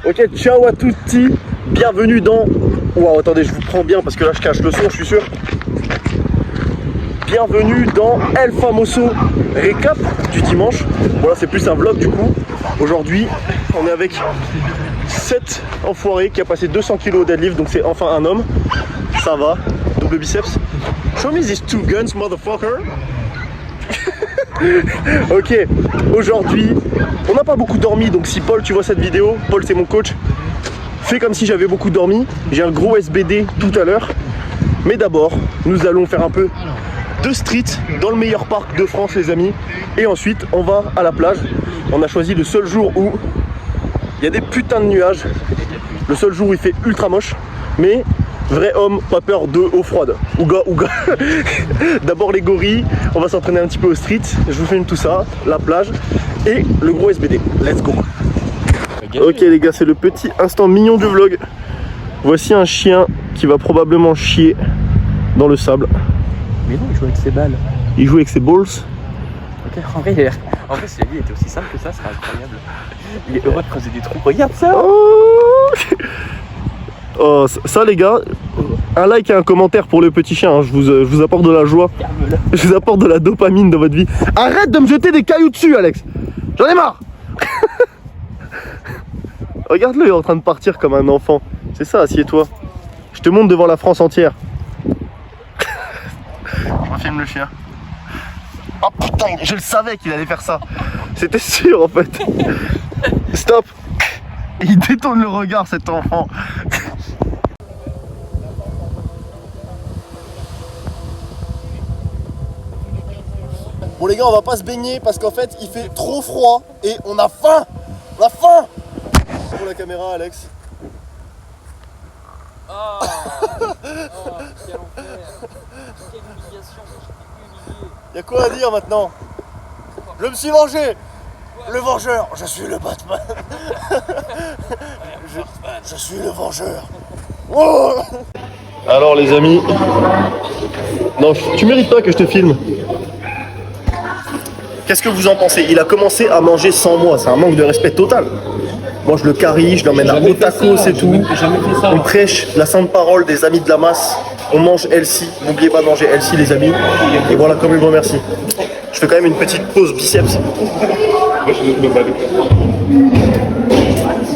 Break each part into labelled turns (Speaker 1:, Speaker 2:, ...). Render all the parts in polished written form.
Speaker 1: Ok, ciao à tutti. Bienvenue dans... Wow, attendez, je vous prends bien parce que là je cache le son, je suis sûr. Bienvenue dans El Famoso Récap du dimanche. Voilà, c'est plus un vlog du coup. Aujourd'hui, on est avec cet enfoiré qui a passé 200 kg au deadlift, donc c'est enfin un homme. Ça va, double biceps. Show me these two guns, motherfucker. Ok, aujourd'hui, on n'a pas beaucoup dormi, donc si Paul, tu vois cette vidéo, Paul c'est mon coach, fais comme si j'avais beaucoup dormi. J'ai un gros SBD tout à l'heure. Mais d'abord, nous allons faire un peu de street dans le meilleur parc de France, les amis. Et ensuite, on va à la plage. On a choisi le seul jour où il y a des putains de nuages. Le seul jour où il fait ultra moche. Mais vrai homme, pas peur de eau froide. Ouga, ouga. D'abord les gorilles. On va s'entraîner un petit peu au street. Je vous filme tout ça, la plage et le gros SBD. Let's go. Ok les gars, c'est le petit instant mignon du vlog. Voici un chien qui va probablement chier dans le sable.
Speaker 2: Mais non, il joue avec ses balles.
Speaker 1: Il joue avec ses balls.
Speaker 2: Ok, en vrai, si la vie était aussi simple que ça, ce serait incroyable. Il est heureux de creuser des trous. Regarde ça.
Speaker 1: Oh, ça les gars, un like et un commentaire pour le petit chien, hein. Je vous apporte de la joie. Je vous apporte de la dopamine dans votre vie. Arrête de me jeter des cailloux dessus, Alex. J'en ai marre. Regarde-le, il est en train de partir comme un enfant. C'est ça, assieds-toi. Je te montre devant la France entière. Je refilme le chien. Oh putain, je le savais qu'il allait faire ça. C'était sûr en fait. Stop. Il détourne le regard, cet enfant. Bon les gars, on va pas se baigner parce qu'en fait il fait trop froid et on a faim. On a faim. Pour la caméra, Alex.
Speaker 2: Oh, quel enfer. Quelle humiliation.
Speaker 1: Y'a quoi à dire maintenant? Je me suis vengé. Le vengeur. Je suis le Batman. je suis le vengeur. Oh. Alors les amis. Non, tu mérites pas que je te filme. Qu'est-ce que vous en pensez? Il a commencé à manger sans moi, c'est un manque de respect total. Moi je le carie, je l'emmène à Otakos et tout. On prêche la sainte parole des amis de la masse. On mange Elsie, n'oubliez pas de manger Elsie les amis. Et voilà, comme je vous remercie. Je fais quand même une petite pause biceps.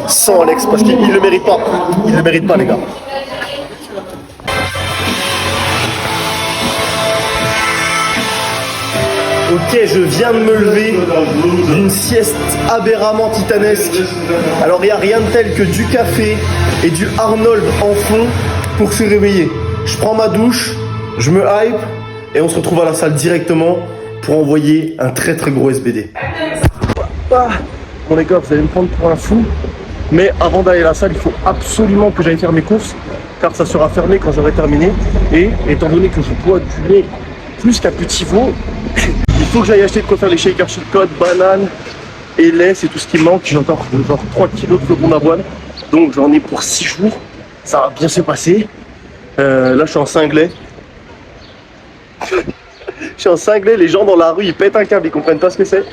Speaker 1: Sans Alex, parce qu'il le mérite pas. Il le mérite pas les gars. Ok, je viens de me lever d'une sieste aberramment titanesque. Alors il n'y a rien de tel que du café et du Arnold en fond pour se réveiller. Je prends ma douche, je me hype et on se retrouve à la salle directement pour envoyer un très très gros SBD. Bon les gars, vous allez me prendre pour un fou, mais avant d'aller à la salle, il faut absolument que j'aille faire mes courses car ça sera fermé quand j'aurai terminé. Et étant donné que je bois du lait plus qu'un petit veau, il faut que j'aille acheter de quoi faire les shakers Chilcott, bananes et lait, c'est tout ce qui me manque. J'ai encore genre 3 kilos de flocons d'avoine, donc j'en ai pour 6 jours. Ça va bien se passer. Là je suis en cinglet. Je suis en cinglet, les gens dans la rue ils pètent un câble, ils comprennent pas ce que c'est.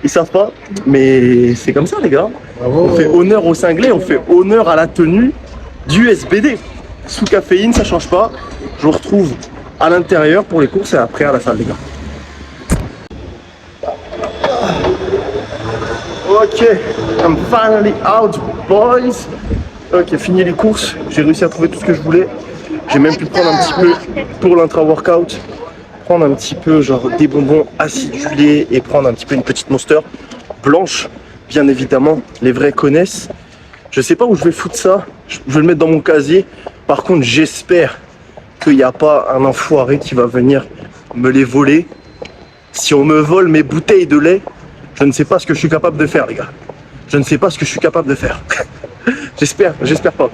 Speaker 1: Ils savent pas, mais c'est comme ça les gars. On fait honneur au cinglé, on fait honneur à la tenue du SBD. Sous caféine, ça change pas. Je vous retrouve à l'intérieur pour les courses et après à la salle les gars. Ok, I'm finally out boys. Ok, fini les courses, j'ai réussi à trouver tout ce que je voulais. J'ai même pu prendre un petit peu pour l'intra-workout. Prendre un petit peu genre des bonbons acidulés et prendre un petit peu une petite Monster blanche. Bien évidemment, les vrais connaissent. Je sais pas où je vais foutre ça, je vais le mettre dans mon casier. Par contre, j'espère qu'il n'y a pas un enfoiré qui va venir me les voler. Si on me vole mes bouteilles de lait, je ne sais pas ce que je suis capable de faire les gars. Je ne sais pas ce que je suis capable de faire. J'espère pas.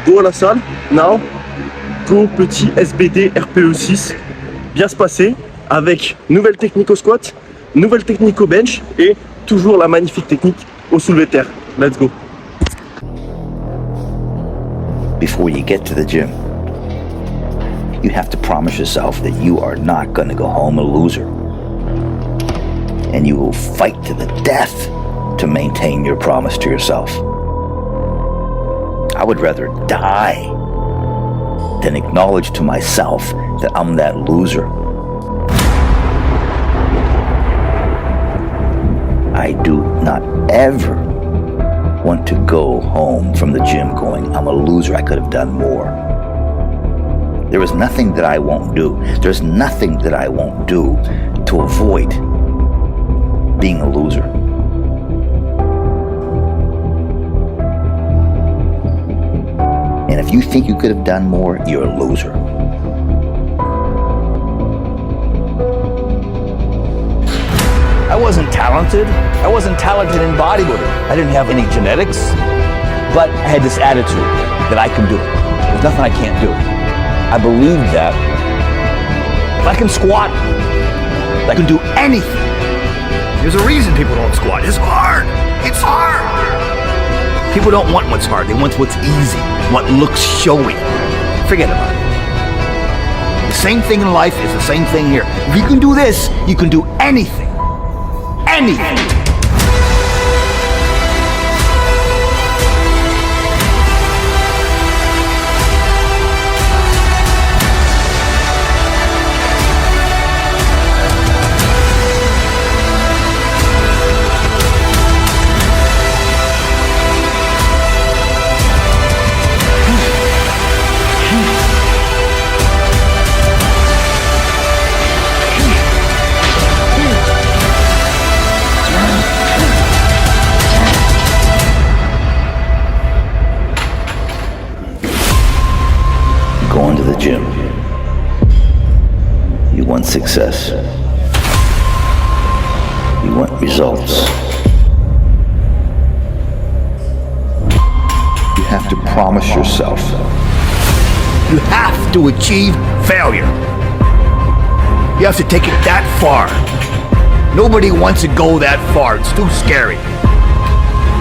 Speaker 1: Go à la salle, now. Go petit SBD RPE6. Bien se passer avec nouvelle technique au squat, nouvelle technique au bench et toujours la magnifique technique au soulevé de terre. Let's go.
Speaker 3: Before you get to the gym, you have to promise yourself that you are not going to go home a loser. And you will fight to the death to maintain maintain your promise to yourself. I would rather die than acknowledge to myself that I'm that loser. I do not ever want to go home from the gym going, I'm a loser, I could have done more. There is nothing that I won't do. There's nothing that I won't do to avoid being a loser. And if you think you could have done more, you're a loser. I wasn't talented. I wasn't talented in bodybuilding. I didn't have any genetics, but I had this attitude that I can do it. There's nothing I can't do. I believed that if I can squat, I can do anything. There's a reason people don't squat. It's hard. It's hard. People don't want what's hard. They want what's easy, what looks showy. Forget about it. The same thing in life is the same thing here. If you can do this, you can do anything. Anything. Going to the gym. You want success. You want results. You have to promise yourself. You have to achieve failure. You have to take it that far. Nobody wants to go that far. It's too scary.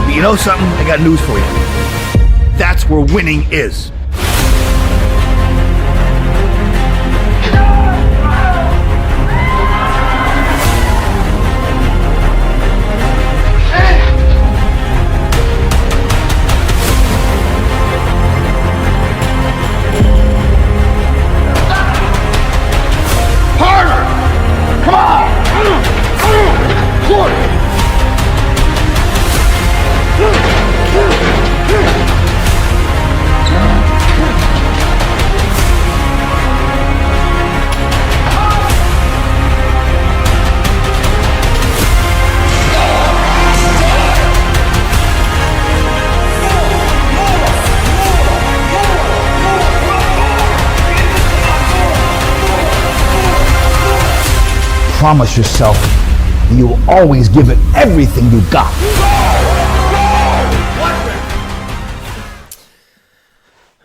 Speaker 3: But you know something? I got news for you. That's where winning is. Promise yourself you will always give it everything you got.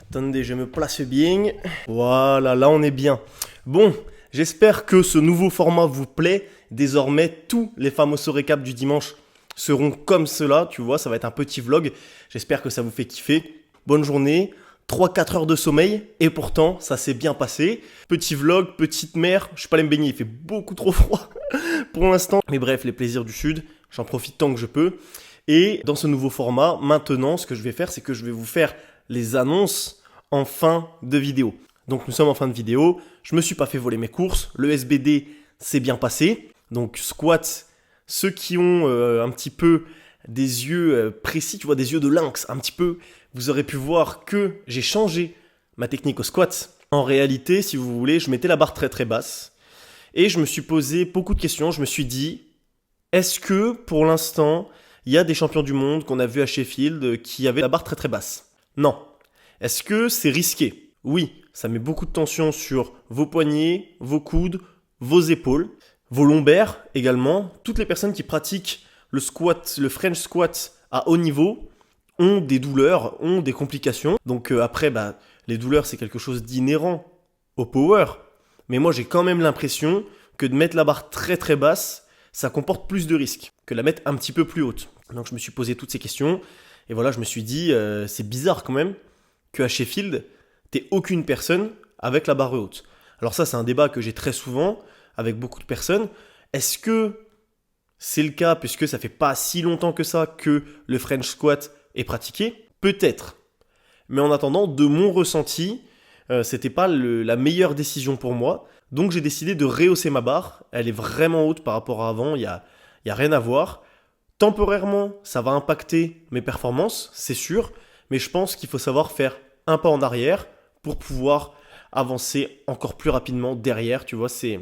Speaker 1: Attendez, je me place bien. Voilà, là on est bien. Bon, j'espère que ce nouveau format vous plaît. Désormais, tous les fameux récaps du dimanche seront comme cela. Tu vois, ça va être un petit vlog. J'espère que ça vous fait kiffer. Bonne journée. 3-4 heures de sommeil et pourtant ça s'est bien passé. Petit vlog, petite mer, je suis pas allé me baigner, il fait beaucoup trop froid pour l'instant. Mais bref, les plaisirs du sud, j'en profite tant que je peux. Et dans ce nouveau format, maintenant ce que je vais faire, c'est que je vais vous faire les annonces en fin de vidéo. Donc nous sommes en fin de vidéo, je me suis pas fait voler mes courses, le SBD s'est bien passé. Donc squat, ceux qui ont un petit peu des yeux précis, tu vois, des yeux de lynx, un petit peu, vous aurez pu voir que j'ai changé ma technique au squat. En réalité, si vous voulez, je mettais la barre très très basse et je me suis posé beaucoup de questions. Je me suis dit, est-ce que pour l'instant, il y a des champions du monde qu'on a vus à Sheffield qui avaient la barre très très basse? Non. Est-ce que c'est risqué? Oui, ça met beaucoup de tension sur vos poignets, vos coudes, vos épaules, vos lombaires également. Toutes les personnes qui pratiquent le squat, le French squat à haut niveau ont des douleurs, ont des complications. Donc après, les douleurs, c'est quelque chose d'inhérent au power. Mais moi, j'ai quand même l'impression que de mettre la barre très très basse, ça comporte plus de risques que de la mettre un petit peu plus haute. Donc je me suis posé toutes ces questions. Et voilà, je me suis dit, c'est bizarre quand même qu'à Sheffield, t'aies aucune personne avec la barre haute. Alors ça, c'est un débat que j'ai très souvent avec beaucoup de personnes. Est-ce que
Speaker 4: c'est le cas puisque ça fait pas si longtemps que ça que le French squat est pratiqué? Peut-être. Mais en attendant, de mon ressenti, c'était pas la meilleure décision pour moi. Donc j'ai décidé de rehausser ma barre. Elle est vraiment haute par rapport à avant, il y a rien à voir. Temporairement, ça va impacter mes performances, c'est sûr. Mais je pense qu'il faut savoir faire un pas en arrière pour pouvoir avancer encore plus rapidement derrière. Tu vois, c'est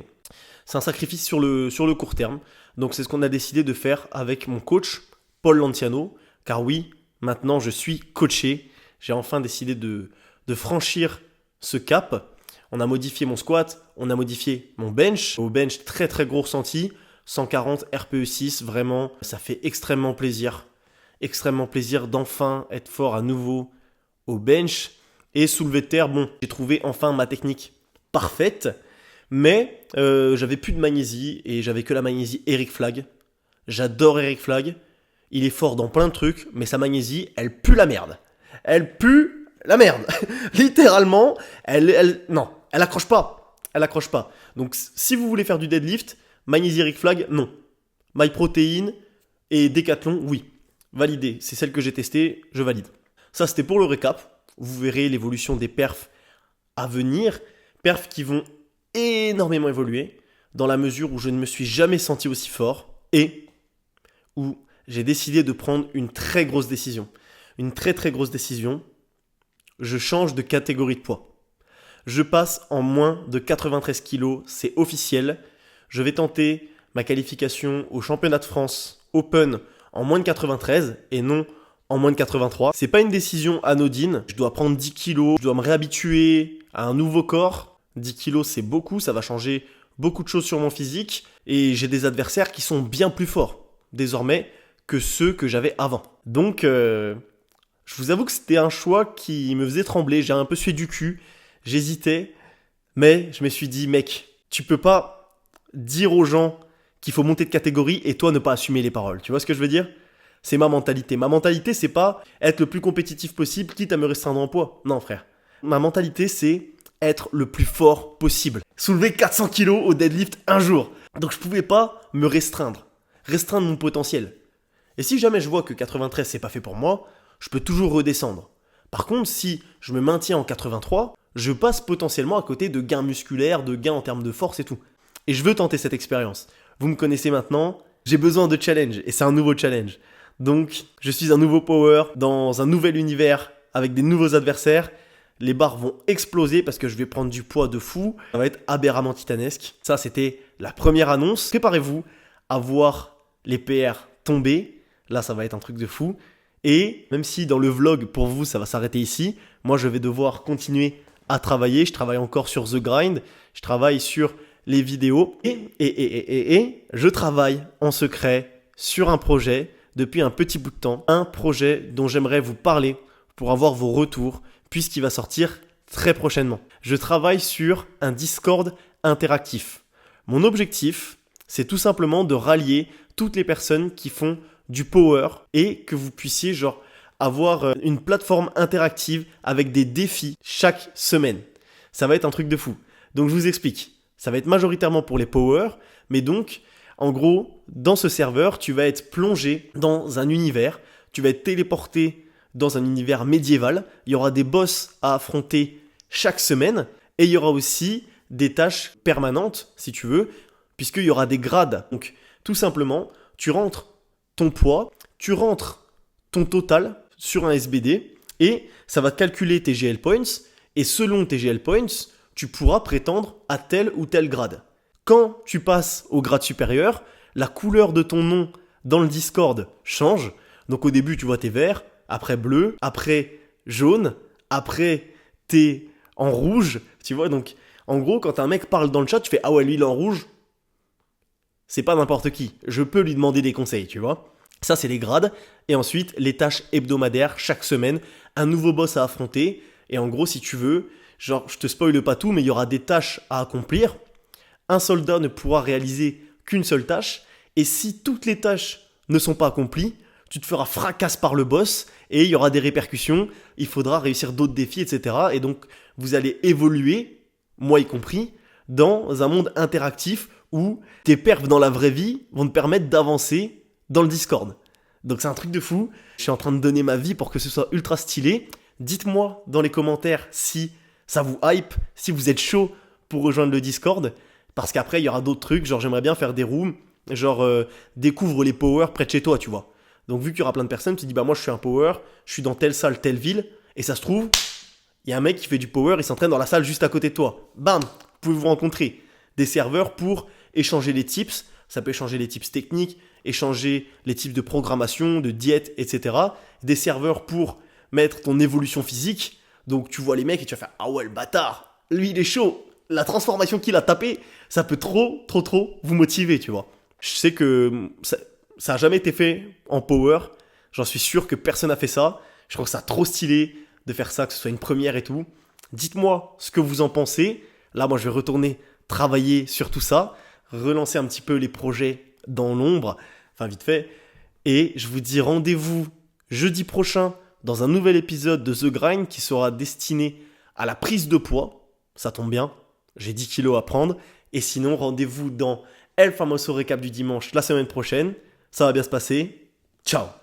Speaker 4: un sacrifice sur le court terme. Donc c'est ce qu'on a décidé de faire avec mon coach, Paul Lanciano. Car oui, maintenant je suis coaché. J'ai enfin décidé de franchir ce cap. On a modifié mon squat, on a modifié mon bench. Au bench, très très gros ressenti. 140 RPE6, vraiment, ça fait extrêmement plaisir. Extrêmement plaisir d'enfin être fort à nouveau au bench. Et soulevé de terre, bon, j'ai trouvé enfin ma technique parfaite. Mais j'avais plus de magnésie et j'avais que la magnésie Eric Flagg. J'adore Eric Flagg. Il est fort dans plein de trucs, mais sa magnésie, elle pue la merde. Elle pue la merde. Littéralement, non, elle accroche pas. Elle accroche pas. Donc si vous voulez faire du deadlift, magnésie Eric Flagg, non. MyProtein et Decathlon, oui. Validé. C'est celle que j'ai testée, je valide. Ça, c'était pour le récap. Vous verrez l'évolution des perfs à venir. Perfs qui vont énormément évoluer dans la mesure où je ne me suis jamais senti aussi fort et où j'ai décidé de prendre une très grosse décision. Une très très grosse décision. Je change de catégorie de poids. Je passe en moins de 93 kg, c'est officiel. Je vais tenter ma qualification au championnat de France Open en moins de 93 et non en moins de 83. C'est pas une décision anodine. Je dois prendre 10 kg, je dois me réhabituer à un nouveau corps. 10 kg, c'est beaucoup, ça va changer beaucoup de choses sur mon physique. Et j'ai des adversaires qui sont bien plus forts désormais que ceux que j'avais avant. Donc, je vous avoue que c'était un choix qui me faisait trembler. J'ai un peu sué du cul, j'hésitais. Mais je me suis dit, mec, tu peux pas dire aux gens qu'il faut monter de catégorie et toi ne pas assumer les paroles. Tu vois ce que je veux dire ? C'est ma mentalité. Ma mentalité, c'est pas être le plus compétitif possible, quitte à me restreindre en poids. Non, frère. Ma mentalité, c'est être le plus fort possible. Soulever 400 kg au deadlift un jour. Donc je pouvais pas me restreindre mon potentiel. Et si jamais je vois que 93 c'est pas fait pour moi, je peux toujours redescendre. Par contre, si je me maintiens en 83, je passe potentiellement à côté de gains musculaires, de gains en termes de force et tout. Et je veux tenter cette expérience. Vous me connaissez maintenant, j'ai besoin de challenge et c'est un nouveau challenge. Donc, je suis un nouveau power dans un nouvel univers avec des nouveaux adversaires. Les barres vont exploser parce que je vais prendre du poids de fou. Ça va être aberramment titanesque. Ça, c'était la première annonce. Préparez-vous à voir les PR tomber. Là, ça va être un truc de fou. Et même si dans le vlog, pour vous, ça va s'arrêter ici, moi, je vais devoir continuer à travailler. Je travaille encore sur The Grind. Je travaille sur les vidéos. Et je travaille en secret sur un projet depuis un petit bout de temps. Un projet dont j'aimerais vous parler pour avoir vos retours, puisqu'il va sortir très prochainement. Je travaille sur un Discord interactif. Mon objectif, c'est tout simplement de rallier toutes les personnes qui font du power et que vous puissiez avoir une plateforme interactive avec des défis chaque semaine. Ça va être un truc de fou. Donc je vous explique. Ça va être majoritairement pour les power, mais donc en gros, dans ce serveur, tu vas être plongé dans un univers, tu vas être téléporté dans un univers médiéval, il y aura des boss à affronter chaque semaine et il y aura aussi des tâches permanentes, si tu veux, puisqu'il y aura des grades. Donc, tout simplement, tu rentres ton poids, tu rentres ton total sur un SBD et ça va calculer tes GL points et selon tes GL points, tu pourras prétendre à tel ou tel grade. Quand tu passes au grade supérieur, la couleur de ton nom dans le Discord change. Donc, au début, tu vois tes verts, après bleu, après jaune, après t'es en rouge, tu vois. Donc, en gros, quand un mec parle dans le chat, tu fais « Ah ouais, lui, il est en rouge », c'est pas n'importe qui. Je peux lui demander des conseils, tu vois. Ça, c'est les grades. Et ensuite, les tâches hebdomadaires, chaque semaine, un nouveau boss à affronter. Et en gros, si tu veux, je te spoile pas tout, mais il y aura des tâches à accomplir. Un soldat ne pourra réaliser qu'une seule tâche. Et si toutes les tâches ne sont pas accomplies, tu te feras fracasse par le boss et il y aura des répercussions, il faudra réussir d'autres défis, etc. Et donc, vous allez évoluer, moi y compris, dans un monde interactif où tes perfs dans la vraie vie vont te permettre d'avancer dans le Discord. Donc c'est un truc de fou. Je suis en train de donner ma vie pour que ce soit ultra stylé. Dites-moi dans les commentaires si ça vous hype, si vous êtes chaud pour rejoindre le Discord. Parce qu'après, il y aura d'autres trucs. Genre, j'aimerais bien faire des rooms. Genre, découvre les powers près de chez toi, tu vois. Donc, vu qu'il y aura plein de personnes, tu te dis, bah moi, je suis un power. Je suis dans telle salle, telle ville. Et ça se trouve, il y a un mec qui fait du power. Il s'entraîne dans la salle juste à côté de toi. Bam, vous pouvez vous rencontrer. Des serveurs pour échanger les tips. Ça peut échanger les tips techniques, échanger les tips de programmation, de diète, etc. Des serveurs pour mettre ton évolution physique. Donc, tu vois les mecs et tu vas faire, ah ouais, le bâtard, lui, il est chaud. La transformation qu'il a tapée, ça peut trop vous motiver, tu vois. Je sais que ça a jamais été fait en power. J'en suis sûr que personne n'a fait ça. Je trouve ça trop stylé de faire ça, que ce soit une première et tout. Dites-moi ce que vous en pensez. Là, moi, je vais retourner travailler sur tout ça, relancer un petit peu les projets dans l'ombre, enfin vite fait. Et je vous dis rendez-vous jeudi prochain dans un nouvel épisode de The Grind qui sera destiné à la prise de poids. Ça tombe bien, j'ai 10 kilos à prendre. Et sinon, rendez-vous dans El Famoso Récap du dimanche la semaine prochaine. Ça va bien se passer. Ciao!